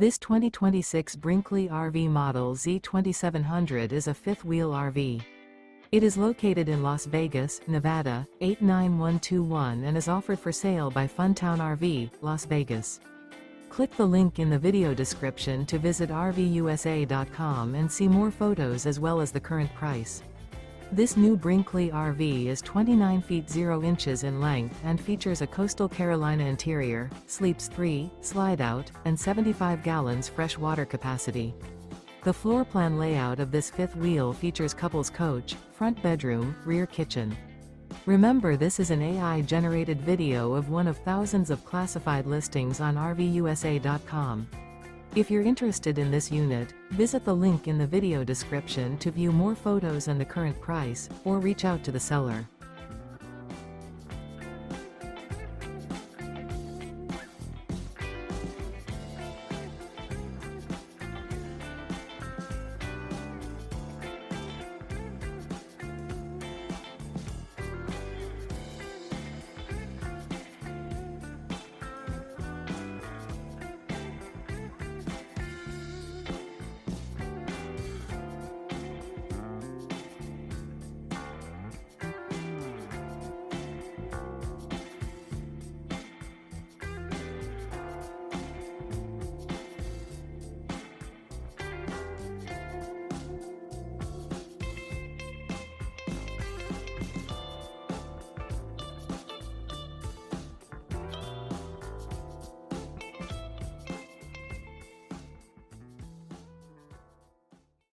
This 2026 Brinkley RV Model Z 2700 is a fifth-wheel RV. It is located in Las Vegas, Nevada, 89121 and is offered for sale by Funtown RV, Las Vegas. Click the link in the video description to visit RVUSA.com and see more photos as well as the current price. This new Brinkley RV is 29 feet 0 inches in length and features a coastal Carolina interior, sleeps 3, slide-out, and 75 gallons fresh water capacity. The floor plan layout of this fifth wheel features couples coach, front bedroom, rear kitchen. Remember, this is an AI-generated video of one of thousands of classified listings on RVUSA.com. If you're interested in this unit, visit the link in the video description to view more photos and the current price, or reach out to the seller.